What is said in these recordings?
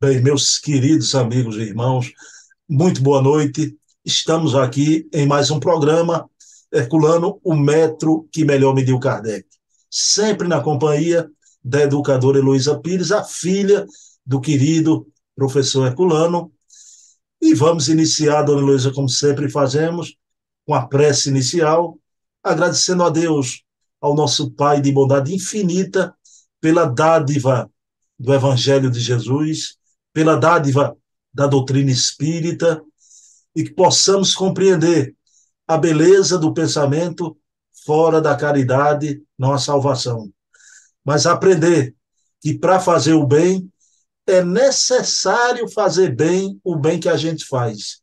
Bem, meus queridos amigos e irmãos, muito boa noite. Estamos aqui em mais um programa, Herculano, o metro que melhor mediu Kardec. Sempre na companhia da educadora Heloísa Pires, a filha do querido professor Herculano. E vamos iniciar, dona Heloísa, como sempre fazemos, com a prece inicial, agradecendo a Deus, ao nosso Pai de bondade infinita, pela dádiva do Evangelho de Jesus, pela dádiva da doutrina espírita, e que possamos compreender a beleza do pensamento fora da caridade, não a salvação, mas aprender que para fazer o bem é necessário fazer bem o bem que a gente faz.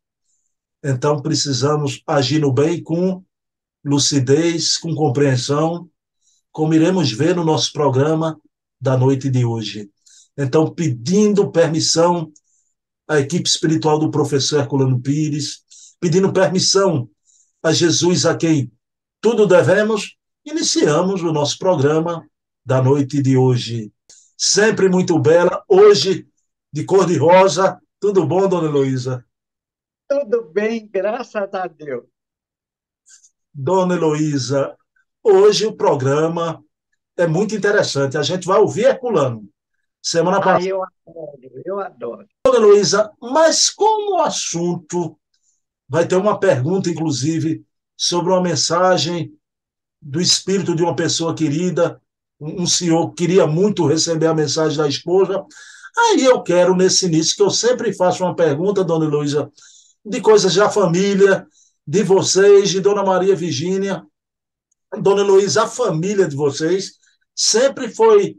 Então precisamos agir no bem com lucidez, com compreensão, como iremos ver no nosso programa da noite de hoje. Então, pedindo permissão à equipe espiritual do professor Herculano Pires, pedindo permissão a Jesus, a quem tudo devemos, iniciamos o nosso programa da noite de hoje. Sempre muito bela, hoje de cor-de-rosa. Tudo bom, dona Heloísa? Tudo bem, graças a Deus. Dona Heloísa, hoje o programa é muito interessante. A gente vai ouvir Herculano. Semana Ah, passada, eu adoro, eu adoro. dona Heloísa, mas como o assunto vai ter uma pergunta, inclusive, sobre uma mensagem do espírito de uma pessoa querida, um senhor que queria muito receber a mensagem da esposa. Aí eu quero, nesse início, que eu sempre faço uma pergunta, dona Heloísa, de coisas da família, de vocês, de dona Maria Virgínia. Dona Heloísa, a família de vocês sempre foi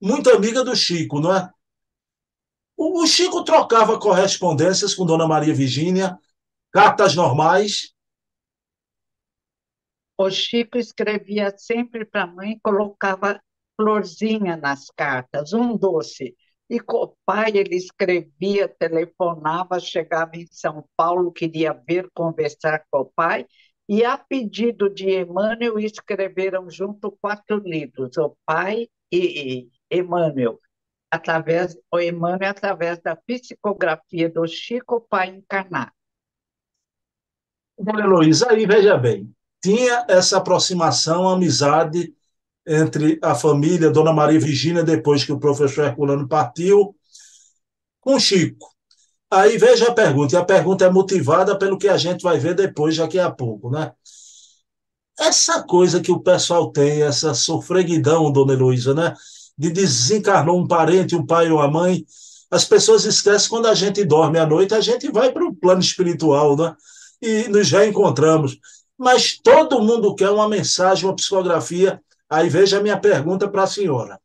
muito amiga do Chico, não é? O Chico trocava correspondências com Dona Maria Virgínia, cartas normais. O Chico escrevia sempre para a mãe, colocava florzinha nas cartas, um doce. E com o pai ele escrevia, telefonava, chegava em São Paulo, queria ver, conversar com o pai. E a pedido de Emmanuel, escreveram junto 4 livros, o pai e Emmanuel. O Emmanuel, através da psicografia do Chico, o pai encarnado. Dona Heloísa, aí veja bem, tinha essa aproximação, amizade entre a família Dona Maria Virgínia, depois que o professor Herculano partiu, com o Chico. Aí veja a pergunta, e a pergunta é motivada pelo que a gente vai ver depois, daqui a pouco, né? Essa coisa que o pessoal tem, essa sofreguidão, dona Heloísa, né? De desencarnou um parente, um pai ou uma mãe. As pessoas esquecem quando a gente dorme à noite, a gente vai para o plano espiritual, né? E nos reencontramos. Mas todo mundo quer uma mensagem, uma psicografia. Aí veja a minha pergunta para a senhora.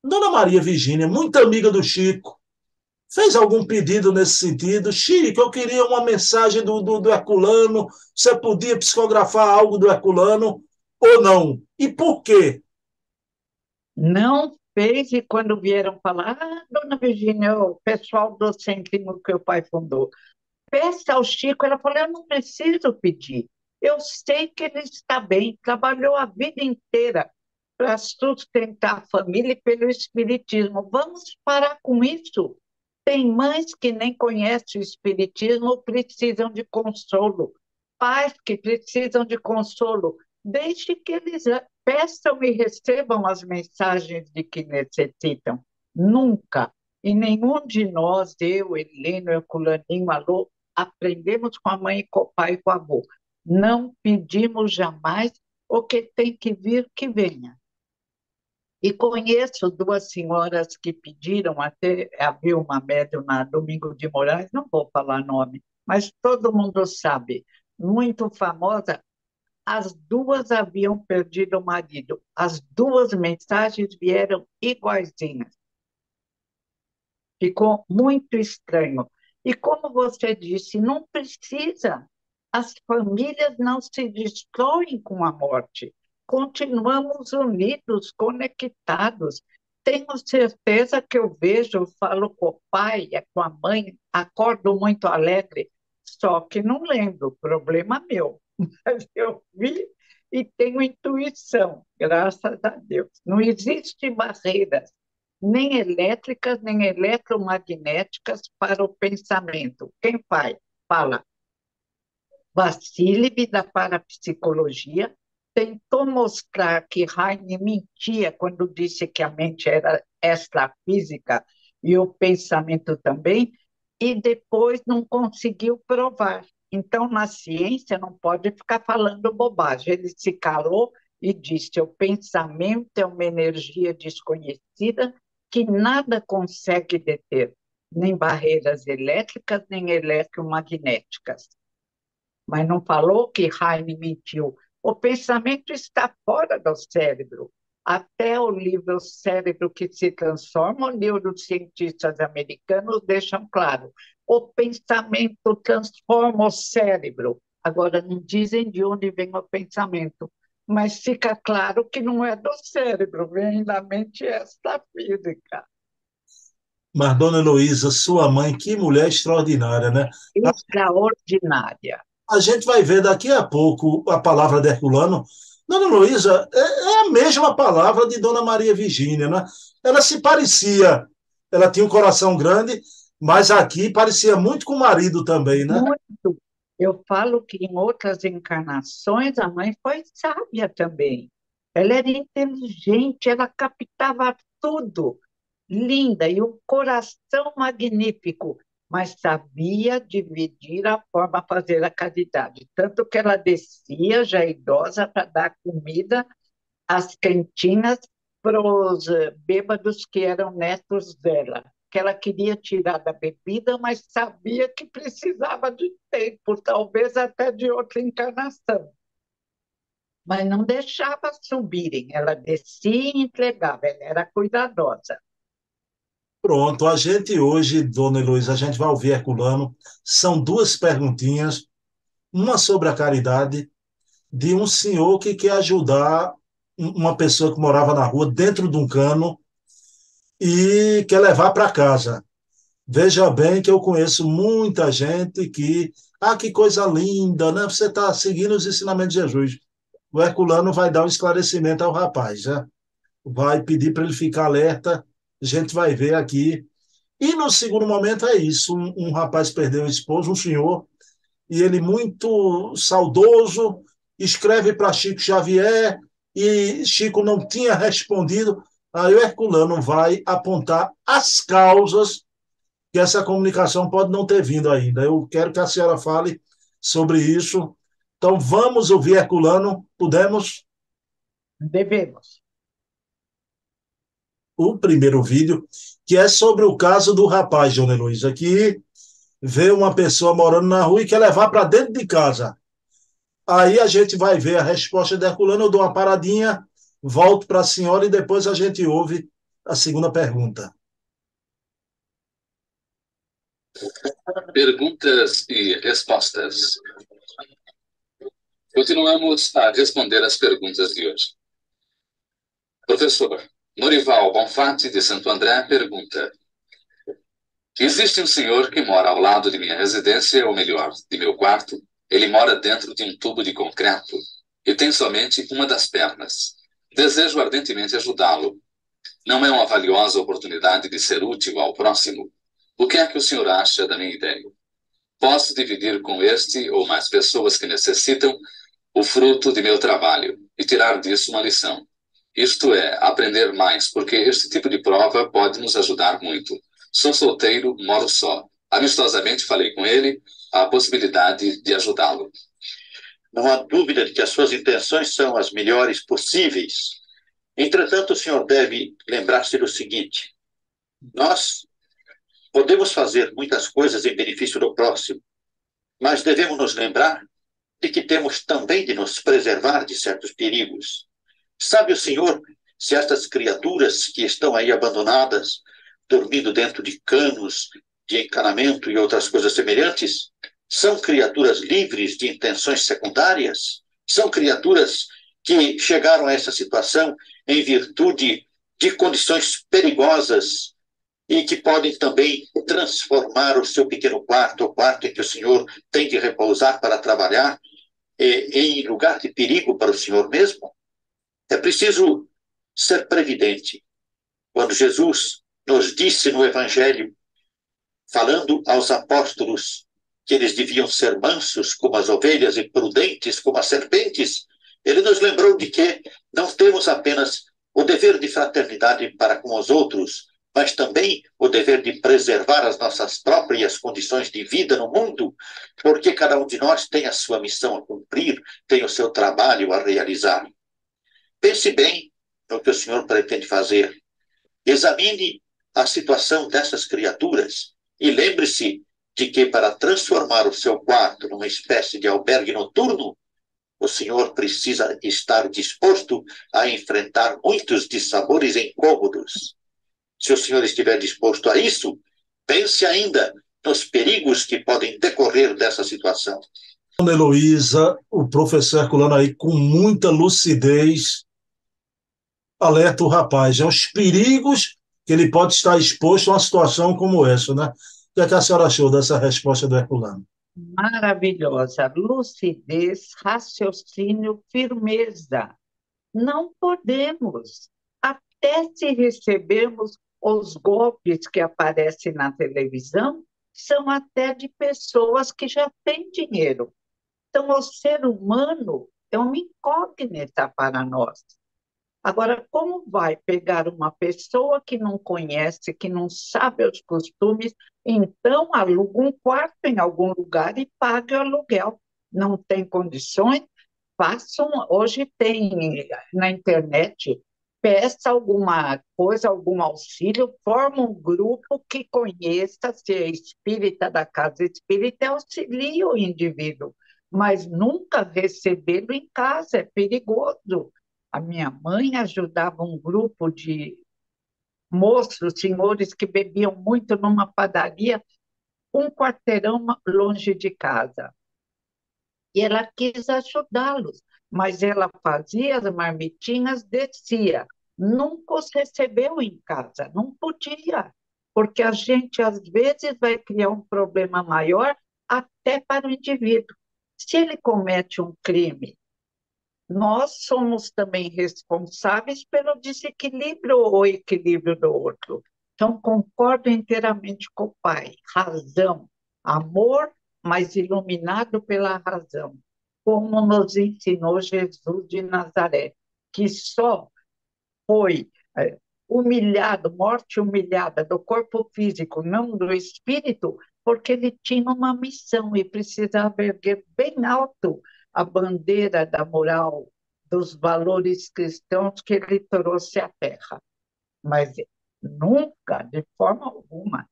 Dona Maria Virgínia, muito amiga do Chico, fez algum pedido nesse sentido? Chico, eu queria uma mensagem do Herculano. Você podia psicografar algo do Herculano ou não? E por quê? Não fez, e quando vieram falar, dona Virgínia, o pessoal do centrinho que o pai fundou, peça ao Chico, ela falou, eu não preciso pedir, eu sei que ele está bem, trabalhou a vida inteira para sustentar a família e pelo espiritismo, vamos parar com isso. Tem mães que nem conhecem o espiritismo, precisam de consolo, pais que precisam de consolo, desde que eles peçam e recebam as mensagens de que necessitam. Nunca, e nenhum de nós, eu, Heleno, Herculaninho, Alô, aprendemos com a mãe e com o pai e com o avô. Não pedimos jamais o que tem que vir, que venha. E conheço 2 senhoras que pediram, até havia uma médium na Domingo de Moraes, não vou falar nome, mas todo mundo sabe, muito famosa. As duas haviam perdido o marido. As 2 mensagens vieram iguaizinhas. Ficou muito estranho. E como você disse, não precisa. As famílias não se destroem com a morte. Continuamos unidos, conectados. Tenho certeza que eu vejo, falo com o pai, com a mãe, acordo muito alegre, só que não lembro, problema meu. Mas eu vi e tenho intuição, graças a Deus. Não existe barreiras. nem elétricas, nem eletromagnéticas para o pensamento. Quem faz? Fala Vassiliv, da parapsicologia, tentou mostrar que Heine mentia quando disse que a mente era extrafísica e o pensamento também, e depois não conseguiu provar. Então, na ciência, não pode ficar falando bobagem. Ele se calou e disse: o pensamento é uma energia desconhecida que nada consegue deter, nem barreiras elétricas, nem eletromagnéticas. Mas não falou que Heine mentiu. O pensamento está fora do cérebro. Até o livro O Cérebro que se Transforma, os neurocientistas americanos deixam claro: o pensamento transforma o cérebro. Agora, não dizem de onde vem o pensamento, mas fica claro que não é do cérebro, vem da mente extrafísica. Mas, dona Heloísa, sua mãe, que mulher extraordinária, né? Extraordinária. A gente vai ver daqui a pouco a palavra de Herculano. Dona Luísa, é a mesma palavra de Dona Maria Virgínia, né? Ela se parecia, ela tinha um coração grande, mas aqui parecia muito com o marido também, né? Muito. Eu falo que em outras encarnações a mãe foi sábia também. Ela era inteligente, ela captava tudo. Linda e um coração magnífico, mas sabia dividir a forma de fazer a caridade. Tanto que ela descia, já idosa, para dar comida às cantinas para os bêbados que eram netos dela, que ela queria tirar da bebida, mas sabia que precisava de tempo, talvez até de outra encarnação. Mas não deixava subirem, ela descia e entregava, ela era cuidadosa. Pronto, a gente hoje, Dona Heloísa, a gente vai ouvir Herculano. São duas perguntinhas, uma sobre a caridade, de um senhor que quer ajudar uma pessoa que morava na rua, dentro de um cano, e quer levar para casa. Veja bem que eu conheço muita gente que coisa linda, né? Você está seguindo os ensinamentos de Jesus. O Herculano vai dar um esclarecimento ao rapaz, né? Vai pedir para ele ficar alerta, a gente vai ver aqui. E no segundo momento é isso: um rapaz perdeu a esposa, um senhor, e ele, muito saudoso, escreve para Chico Xavier, e Chico não tinha respondido. Aí o Herculano vai apontar as causas que essa comunicação pode não ter vindo ainda. Eu quero que a senhora fale sobre isso. Então, vamos ouvir Herculano. Podemos? Devemos. O primeiro vídeo, que é sobre o caso do rapaz, Dona Luiz, aqui vê uma pessoa morando na rua e quer levar para dentro de casa. Aí a gente vai ver a resposta de Herculano, eu dou uma paradinha, volto para a senhora e depois a gente ouve a segunda pergunta. Perguntas e respostas. Continuamos a responder as perguntas de hoje. Professor Norival Bonfatti, de Santo André, pergunta: existe um senhor que mora ao lado de minha residência, ou melhor, de meu quarto. Ele mora dentro de um tubo de concreto e tem somente uma das pernas. Desejo ardentemente ajudá-lo. Não é uma valiosa oportunidade de ser útil ao próximo? O que é que o senhor acha da minha ideia? Posso dividir com este ou mais pessoas que necessitam o fruto de meu trabalho e tirar disso uma lição. Isto é, aprender mais, porque este tipo de prova pode nos ajudar muito. Sou solteiro, moro só. Amistosamente falei com ele a possibilidade de ajudá-lo. Não há dúvida de que as suas intenções são as melhores possíveis. Entretanto, o senhor deve lembrar-se do seguinte: nós podemos fazer muitas coisas em benefício do próximo, mas devemos nos lembrar de que temos também de nos preservar de certos perigos. Sabe o senhor se estas criaturas que estão aí abandonadas, dormindo dentro de canos de encanamento e outras coisas semelhantes, são criaturas livres de intenções secundárias? São criaturas que chegaram a essa situação em virtude de condições perigosas e que podem também transformar o seu pequeno quarto, o quarto em que o senhor tem de repousar para trabalhar, em lugar de perigo para o senhor mesmo? É preciso ser previdente. quando Jesus nos disse no Evangelho, falando aos apóstolos que eles deviam ser mansos como as ovelhas e prudentes como as serpentes, ele nos lembrou de que não temos apenas o dever de fraternidade para com os outros, mas também o dever de preservar as nossas próprias condições de vida no mundo, porque cada um de nós tem a sua missão a cumprir, tem o seu trabalho a realizar. Pense bem no que o Senhor pretende fazer. Examine a situação dessas criaturas e lembre-se de que para transformar o seu quarto numa espécie de albergue noturno, o senhor precisa estar disposto a enfrentar muitos dissabores e incômodos. Se o senhor estiver disposto a isso, pense ainda nos perigos que podem decorrer dessa situação. Dona Heloísa, o professor Herculano aí com muita lucidez alerta o rapaz aos perigos que ele pode estar exposto a uma situação como essa, né? O que é que a senhora achou dessa resposta do Herculano? Maravilhosa. Lucidez, raciocínio, firmeza. Não podemos. Até se recebermos os golpes que aparecem na televisão, são até de pessoas que já têm dinheiro. Então, o ser humano é uma incógnita para nós. Agora, como vai pegar uma pessoa que não conhece, que não sabe os costumes, então aluga um quarto em algum lugar e paga o aluguel. Não tem condições? Façam, hoje tem na internet, peça alguma coisa, algum auxílio, forma um grupo que conheça, se é espírita da casa espírita, auxilia o indivíduo, mas nunca recebê-lo em casa, é perigoso. A minha mãe ajudava um grupo de moços, senhores que bebiam muito numa padaria, um quarteirão longe de casa. E ela quis ajudá-los, mas ela fazia as marmitinhas, descia. Nunca os recebeu em casa, não podia, porque a gente às vezes vai criar um problema maior até para o indivíduo. Se ele comete um crime, nós somos também responsáveis pelo desequilíbrio ou equilíbrio do outro. Então, concordo inteiramente com o pai. Razão, amor, mas iluminado pela razão. Como nos ensinou Jesus de Nazaré, que só foi humilhado, morte humilhada do corpo físico, não do espírito, porque ele tinha uma missão e precisava erguer bem alto a bandeira da moral, dos valores cristãos que ele trouxe à Terra. Mas nunca, de forma alguma.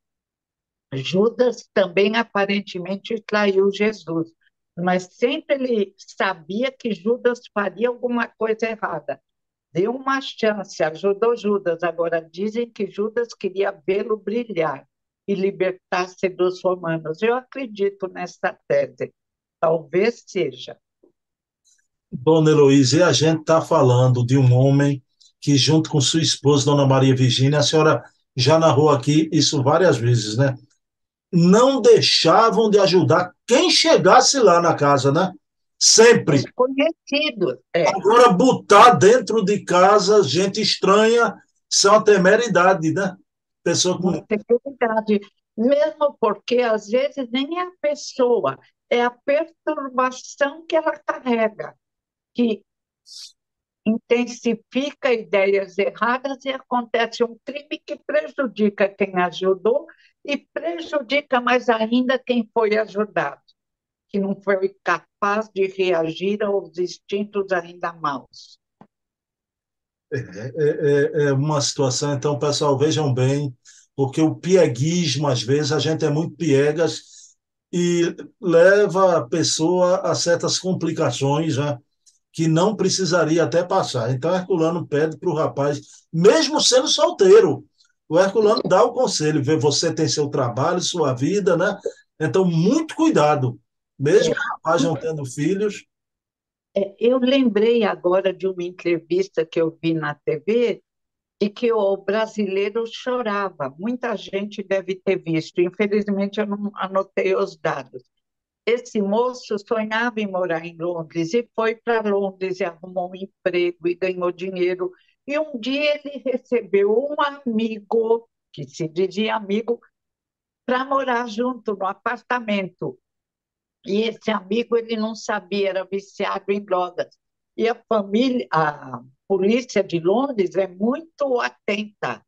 Judas também aparentemente traiu Jesus, mas sempre ele sabia que Judas faria alguma coisa errada. Deu uma chance, ajudou Judas. Agora dizem que Judas queria vê-lo brilhar e libertar-se dos romanos. Eu acredito nessa tese. Talvez seja. Dona Heloísa, e a gente está falando de um homem que, junto com sua esposa, Dona Maria Virgínia, a senhora já narrou aqui isso várias vezes, né? Não deixavam de ajudar quem chegasse lá na casa, né? Sempre. Desconhecidos, Agora, botar dentro de casa gente estranha, isso é uma temeridade, né? Pessoa com. uma verdade. Mesmo porque, às vezes, nem é a pessoa, é a perturbação que ela carrega, que intensifica ideias erradas e acontece um crime que prejudica quem ajudou e prejudica mais ainda quem foi ajudado, que não foi capaz de reagir aos instintos ainda maus. É uma situação, então, pessoal, vejam bem, porque o pieguismo, às vezes, a gente é muito piegas e leva a pessoa a certas complicações, né, que não precisaria até passar. Então, Herculano pede para o rapaz, mesmo sendo solteiro, o Herculano dá o conselho, vê, você tem seu trabalho, sua vida, né? Então, muito cuidado. Mesmo o rapaz não tendo filhos. Eu lembrei agora de uma entrevista que eu vi na TV e que o brasileiro chorava. Muita gente deve ter visto. Infelizmente, eu não anotei os dados. Esse moço sonhava em morar em Londres e foi para Londres e arrumou um emprego e ganhou dinheiro E um dia ele recebeu um amigo, que se dizia amigo, para morar junto no apartamento. E esse amigo, ele não sabia, era viciado em drogas. E a família, a polícia de Londres é muito atenta.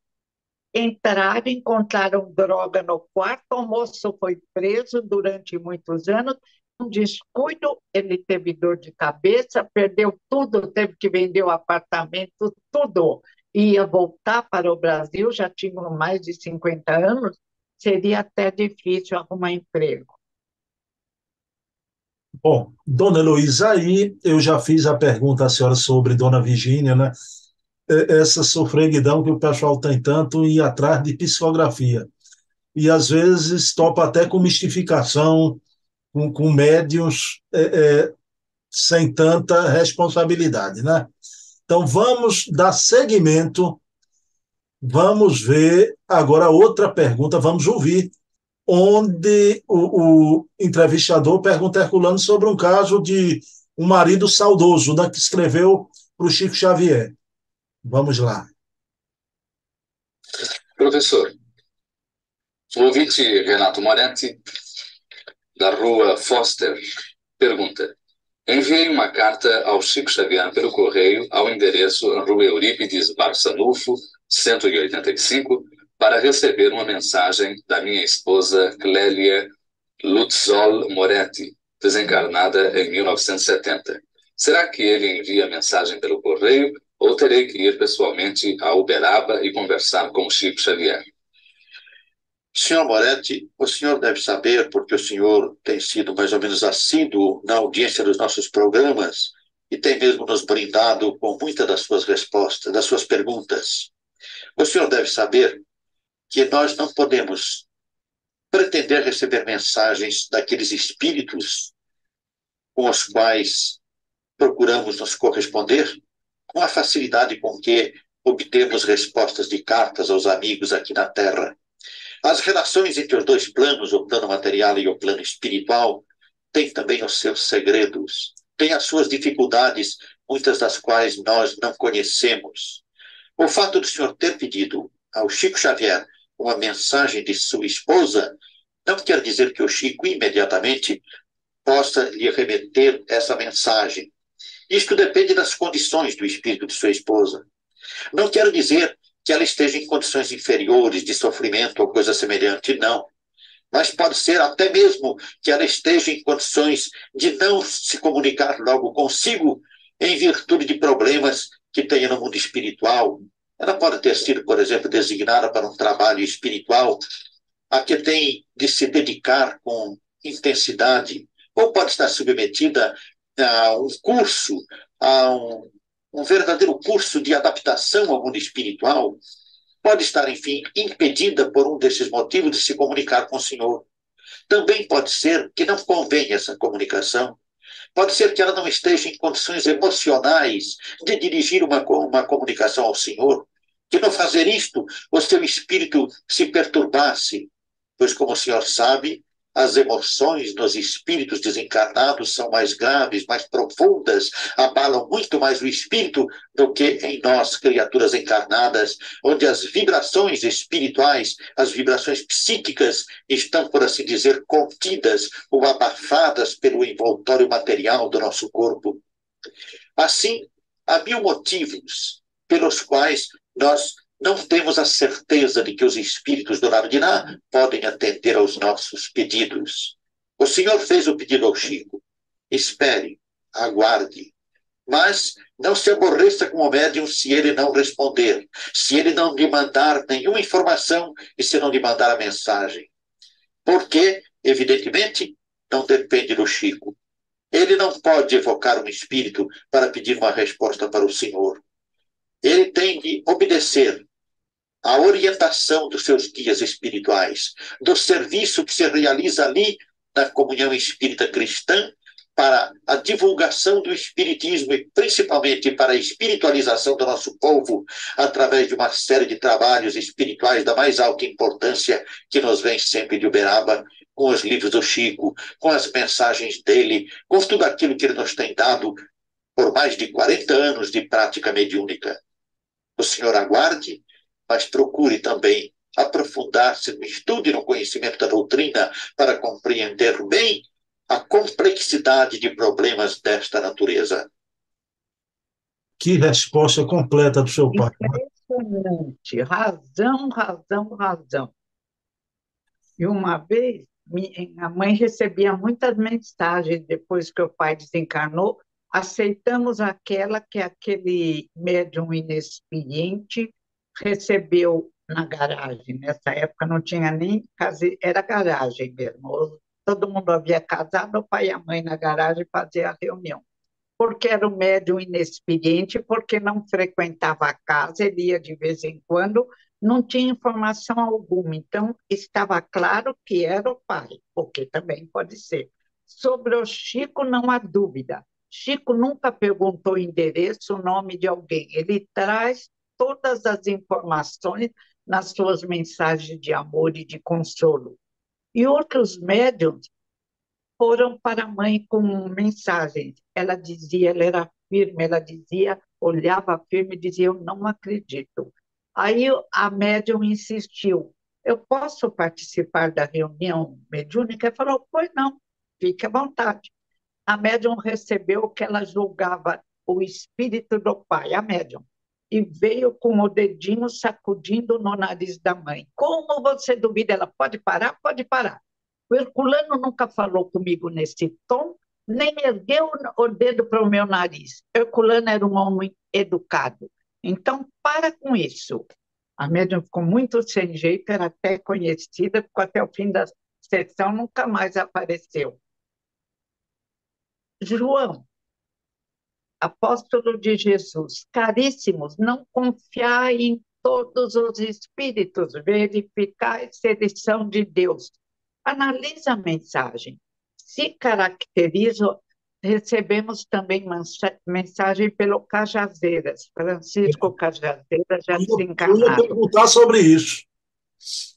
Entraram, encontraram droga no quarto, o moço foi preso durante muitos anos. Um descuido, ele teve dor de cabeça, perdeu tudo, teve que vender o apartamento, tudo. Ia voltar para o Brasil, já tinha mais de 50 anos, seria até difícil arrumar emprego. Bom, dona Heloísa, aí eu já fiz a pergunta à senhora sobre dona Virgínia, né? Essa sofreguidão que o pessoal tem tanto em ir atrás de psicografia. E às vezes topa até com mistificação, com médiuns sem tanta responsabilidade, né? Então vamos dar seguimento, vamos ver agora outra pergunta, vamos ouvir, onde o entrevistador pergunta a Herculano sobre um caso de um marido saudoso, né, que escreveu para o Chico Xavier. Vamos lá. Professor, o ouvinte Renato Moretti, da rua Foster, pergunta: enviei uma carta ao Chico Xavier pelo correio ao endereço Rua Eurípides Barçanufo, 185, para receber uma mensagem da minha esposa Clélia Lutzol Moretti, desencarnada em 1970. Será que ele envia a mensagem pelo correio ou terei que ir pessoalmente a Uberaba e conversar com o Chico Xavier? Senhor Moretti, o senhor deve saber, porque o senhor tem sido mais ou menos assíduo na audiência dos nossos programas e tem mesmo nos brindado com muitas das suas respostas, das suas perguntas. O senhor deve saber que nós não podemos pretender receber mensagens daqueles espíritos com os quais procuramos nos corresponder com a facilidade com que obtemos respostas de cartas aos amigos aqui na Terra. As relações entre os dois planos, o plano material e o plano espiritual, têm também os seus segredos, têm as suas dificuldades, muitas das quais nós não conhecemos. O fato do senhor ter pedido ao Chico Xavier uma mensagem de sua esposa não quer dizer que o Chico imediatamente possa lhe remeter essa mensagem. Isto depende das condições do espírito de sua esposa. Não quero dizer que ela esteja em condições inferiores de sofrimento ou coisa semelhante, não. Mas pode ser até mesmo que ela esteja em condições de não se comunicar logo consigo em virtude de problemas que tenha no mundo espiritual. Ela pode ter sido, por exemplo, designada para um trabalho espiritual a que tem de se dedicar com intensidade, ou pode estar submetida a um curso, a um verdadeiro curso de adaptação ao mundo espiritual, pode estar, enfim, impedida por um desses motivos de se comunicar com o Senhor. Também pode ser que não convenha essa comunicação. Pode ser que ela não esteja em condições emocionais de dirigir uma comunicação ao Senhor, que no fazer isto, o seu espírito se perturbasse, pois, como o senhor sabe, as emoções nos espíritos desencarnados são mais graves, mais profundas, abalam muito mais o espírito do que em nós, criaturas encarnadas, onde as vibrações espirituais, as vibrações psíquicas estão, por assim dizer, contidas ou abafadas pelo envoltório material do nosso corpo. Assim, há mil motivos pelos quais nós não temos a certeza de que os espíritos do lado de lá podem atender aos nossos pedidos. O senhor fez o pedido ao Chico. Espere, aguarde. Mas não se aborreça com o médium se ele não responder, se ele não lhe mandar nenhuma informação e se não lhe mandar a mensagem. Porque, evidentemente, não depende do Chico. Ele não pode evocar um espírito para pedir uma resposta para o senhor. Ele tem de obedecer à orientação dos seus guias espirituais, do serviço que se realiza ali na comunhão espírita cristã para a divulgação do espiritismo e principalmente para a espiritualização do nosso povo através de uma série de trabalhos espirituais da mais alta importância que nos vem sempre de Uberaba, com os livros do Chico, com as mensagens dele, com tudo aquilo que ele nos tem dado por mais de 40 anos de prática mediúnica. O senhor aguarde, mas procure também aprofundar-se no estudo e no conhecimento da doutrina para compreender bem a complexidade de problemas desta natureza. Que resposta completa do seu pai. Impressionante. Razão, razão, razão. E uma vez, minha mãe recebia muitas mensagens depois que o pai desencarnou. Aceitamos aquela que aquele médium inexperiente recebeu na garagem. Nessa época não tinha nem casa, era garagem mesmo. Todo mundo havia casado, o pai e a mãe na garagem faziam a reunião. Porque era um médium inexperiente, porque não frequentava a casa, ele ia de vez em quando, não tinha informação alguma. Então, estava claro que era o pai, o que também pode ser. Sobre o Chico, não há dúvida. Chico nunca perguntou o endereço, o nome de alguém. Ele traz todas as informações nas suas mensagens de amor e de consolo. E outros médiums foram para a mãe com mensagens. Ela dizia, ela era firme, ela dizia, olhava firme e dizia, eu não acredito. Aí a médium insistiu, eu posso participar da reunião mediúnica? Ela falou, pois não, fique à vontade. A médium recebeu o que ela julgava o espírito do pai, a médium, e veio com o dedinho sacudindo no nariz da mãe. Como você duvida? Ela pode parar? Pode parar. O Herculano nunca falou comigo nesse tom, nem ergueu o dedo para o meu nariz. Herculano era um homem educado. Então, para com isso. A médium ficou muito sem jeito, era até conhecida, ficou até o fim da sessão, nunca mais apareceu. João, apóstolo de Jesus, caríssimos, não confiai em todos os espíritos, verificai se eles são de Deus. Analisa a mensagem. Se caracteriza, recebemos também mensagem pelo Cajazeiras, Francisco Cajazeiras, já Eu ia desencarnado. perguntar sobre isso.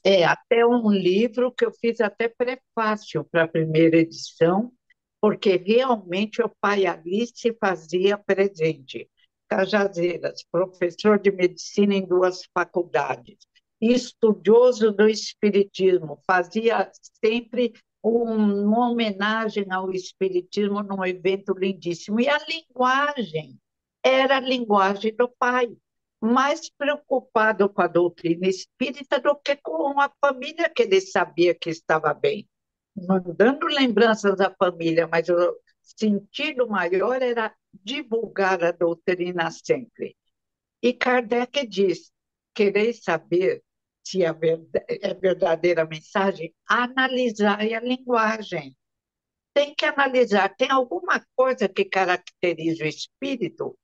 É, até um livro que eu fiz até prefácio para a primeira edição, porque realmente o pai ali se fazia presente. Cajazeiras, professor de medicina em 2 faculdades, estudioso do espiritismo, fazia sempre uma homenagem ao espiritismo num evento lindíssimo. E a linguagem era a linguagem do pai, mais preocupado com a doutrina espírita do que com a família, que ele sabia que estava bem, mandando lembranças à família, mas o sentido maior era divulgar a doutrina sempre. E Kardec diz: quereis saber se é verdadeira mensagem? Analisai a linguagem. Tem que analisar. Tem alguma coisa que caracteriza o espírito?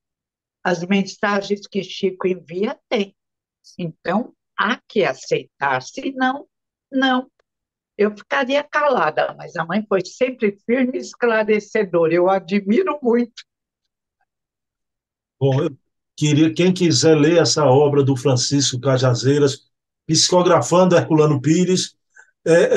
As mensagens que Chico envia tem. Então, há que aceitar. Se não, não. Eu ficaria calada, mas a mãe foi sempre firme e esclarecedora. Eu admiro muito. Bom, eu queria, quem quiser ler essa obra do Francisco Cajazeiras, psicografando Herculano Pires,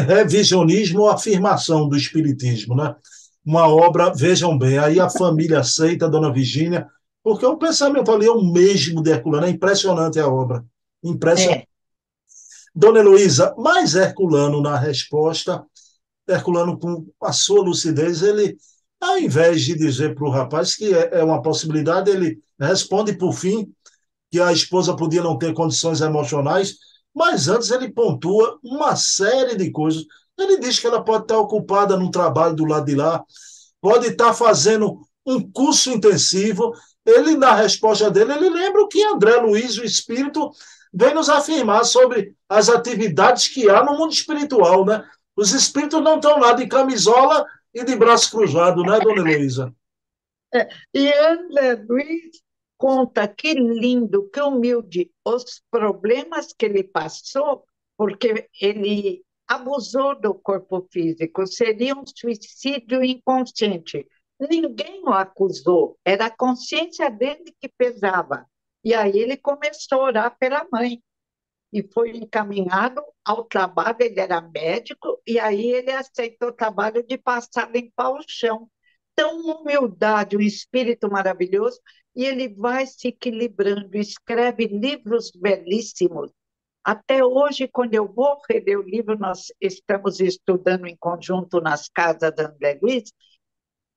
revisionismo ou afirmação do Espiritismo, né? Uma obra, vejam bem, aí a família aceita, a Dona Virgínia, porque o pensamento ali é o mesmo de Herculano, é impressionante a obra, impressionante. É, Dona Heloísa, mas Herculano na resposta, Herculano com a sua lucidez, ele, ao invés de dizer para o rapaz que é uma possibilidade, ele responde por fim que a esposa podia não ter condições emocionais, mas antes ele pontua uma série de coisas. Ele diz que ela pode estar ocupada no trabalho do lado de lá, pode estar fazendo um curso intensivo. Ele, na resposta dele, ele lembra o que André Luiz, o espírito, vem nos afirmar sobre as atividades que há no mundo espiritual, né? Os espíritos não estão lá de camisola e de braço cruzado, né, Dona Heloísa? e André Luiz conta que lindo, que humilde os problemas que ele passou, porque ele abusou do corpo físico, seria um suicídio inconsciente. Ninguém o acusou, era a consciência dele que pesava. E aí ele começou a orar pela mãe e foi encaminhado ao trabalho, ele era médico, e aí ele aceitou o trabalho de passar a limpar o chão. tão humildade, um espírito maravilhoso, e ele vai se equilibrando, escreve livros belíssimos. Até hoje, quando eu vou reler o livro, nós estamos estudando em conjunto nas casas da André Luiz,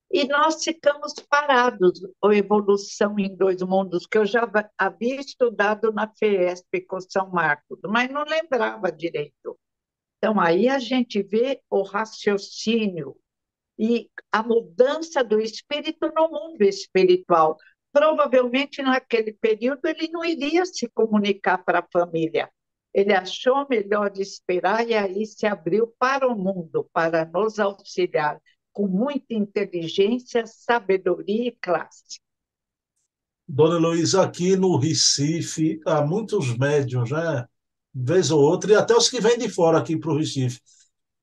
e nós ficamos parados, a evolução em dois mundos, que eu já havia estudado na FESP com São Marcos, mas não lembrava direito. Então, aí a gente vê o raciocínio e a mudança do espírito no mundo espiritual. Provavelmente, naquele período, ele não iria se comunicar para a família. Ele achou melhor esperar e aí se abriu para o mundo, para nos auxiliar, com muita inteligência, sabedoria e classe. Dona Heloísa, aqui no Recife, há muitos médiuns, né? Vez ou outra, e até os que vêm de fora aqui para o Recife.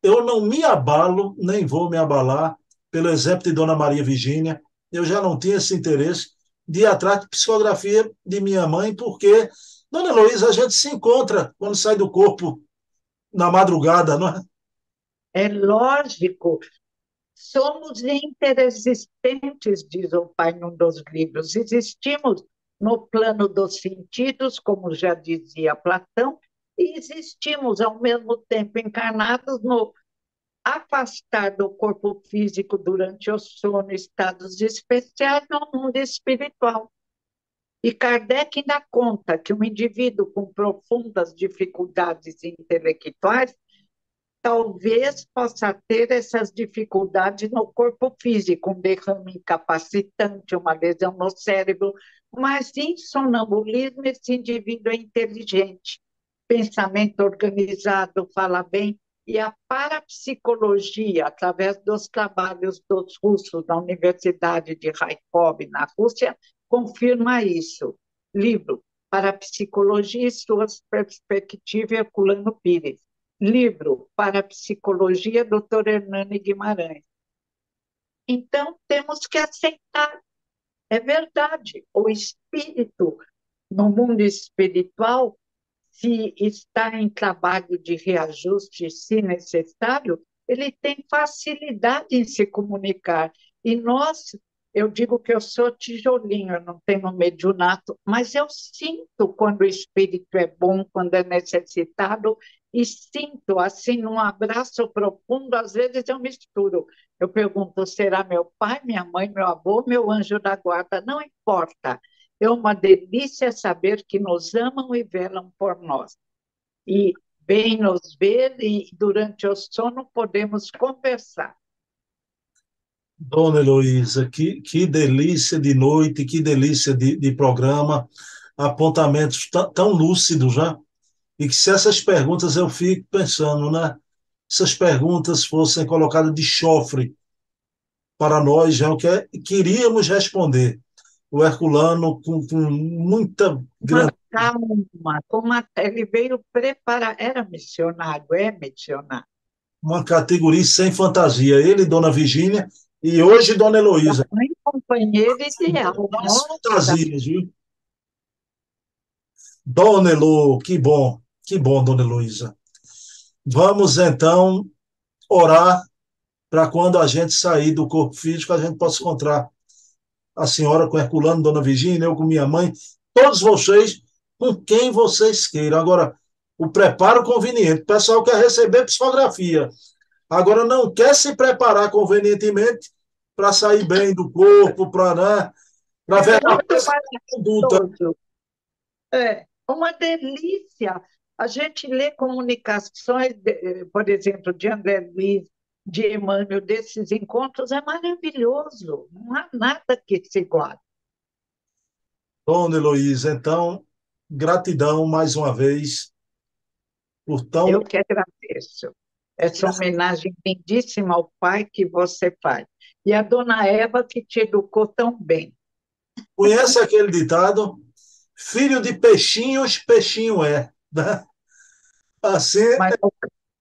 Eu não me abalo, nem vou me abalar, pelo exemplo de Dona Maria Virgínia. Eu já não tinha esse interesse de ir atrás de psicografia de minha mãe, porque, Dona Heloísa, a gente se encontra quando sai do corpo na madrugada, não é? É lógico, somos interexistentes, diz o pai num dos livros. Existimos no plano dos sentidos, como já dizia Platão, e existimos ao mesmo tempo encarnados no afastar do corpo físico durante o sono, estados especiais no mundo espiritual. E Kardec dá conta que um indivíduo com profundas dificuldades intelectuais talvez possa ter essas dificuldades no corpo físico, um derrame incapacitante, uma lesão no cérebro, mas em sonambulismo esse indivíduo é inteligente, pensamento organizado, fala bem, e a parapsicologia, através dos trabalhos dos russos na Universidade de Raikov, na Rússia, confirma isso. Livro Parapsicologia e suas perspectivas, Herculano Pires. Livro Parapsicologia, Dr. Hernani Guimarães. Então, temos que aceitar. É verdade, o espírito, no mundo espiritual, se está em trabalho de reajuste, se necessário, ele tem facilidade em se comunicar. E nós, eu digo que eu sou tijolinho, eu não tenho mediunato, mas eu sinto quando o espírito é bom, quando é necessitado, e sinto, assim, num abraço profundo, às vezes eu misturo. Eu pergunto, será meu pai, minha mãe, meu avô, meu anjo da guarda? Não importa. É uma delícia saber que nos amam e velam por nós. E vêm nos ver e durante o sono podemos conversar. Dona Heloísa, que delícia de noite, que delícia de programa, apontamentos tão lúcidos, já. E que se essas perguntas eu fico pensando, né? Se as perguntas fossem colocadas de chofre para nós, já o que queríamos responder. O Herculano, com muita Uma grande. calma, ele veio preparar, era missionário, é missionário. Uma categoria sem fantasia. Ele, Dona Virgínia, e hoje Dona Heloísa. Mãe companheira ideal, As nossa. fantasias, viu? Dona Elo, que bom, Dona Heloísa. Vamos, então, orar para quando a gente sair do corpo físico, a gente possa encontrar a senhora com Herculano, Dona Virgínia, eu com minha mãe, todos vocês, com quem vocês queiram. Agora, o preparo conveniente. O pessoal quer receber psicografia. Agora, não quer se preparar convenientemente para sair bem do corpo, para, né, para ver a Muito conduta. maravilhoso. É uma delícia. A gente lê comunicações, por exemplo, de André Luiz, de Emmanuel, desses encontros, é maravilhoso. Não há nada que se iguale. Dona Heloísa, então, gratidão mais uma vez por tão. Eu que agradeço. Essa homenagem lindíssima ao pai que você faz. E a dona Eva que te educou tão bem. Conhece aquele ditado? Filho de peixinhos, peixinho é. Né? Assim, Mas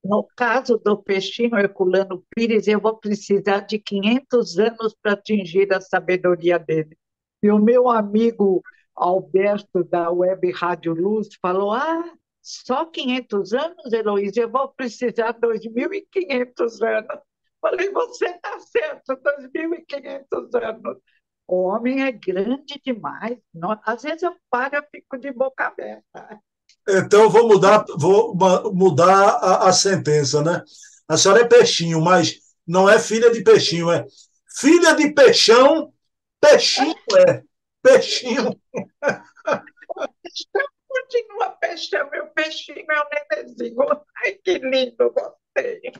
no caso do peixinho Herculano Pires, eu vou precisar de 500 anos para atingir a sabedoria dele. E o meu amigo Alberto, da Web Rádio Luz, falou: só 500 anos, Heloísa? Eu vou precisar de 2.500 anos. Falei, você está certo, 2.500 anos. O homem é grande demais. Às vezes eu paro, eu fico de boca aberta. Então, eu vou mudar a sentença, né? A senhora é peixinho, mas não é filha de peixinho, é filha de peixão, peixinho é. Peixinho. Peixão continua peixão, meu peixinho é o nenenzinho. Ai, que lindo, gostei.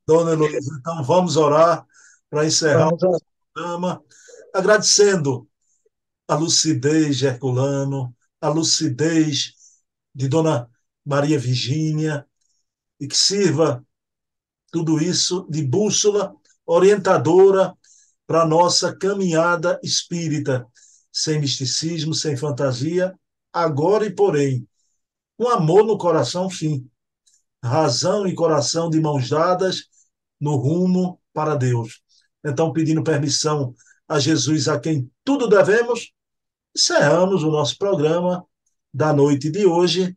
Dona Heloísa, então vamos orar para encerrar o Vamos lá. programa, agradecendo a lucidez de Herculano, a lucidez de Dona Maria Virgínia, e que sirva tudo isso de bússola orientadora para a nossa caminhada espírita, sem misticismo, sem fantasia, agora e porém, com amor no coração, sim, razão e coração de mãos dadas no rumo para Deus. Então, pedindo permissão a Jesus, a quem tudo devemos, encerramos o nosso programa da noite de hoje.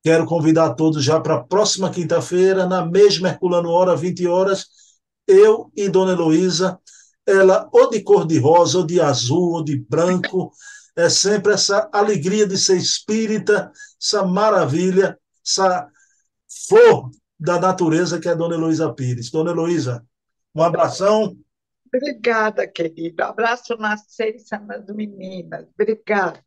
Quero convidar todos já para a próxima quinta-feira, na mesma Herculano Hora, 20 horas, eu e Dona Heloísa, ela ou de cor-de-rosa, ou de azul, ou de branco, é sempre essa alegria de ser espírita, essa maravilha, essa flor da natureza que é a Dona Heloísa Pires. Dona Heloísa, um abração. Obrigada, querido. Abraço na Ceiça, nas meninas. Obrigada.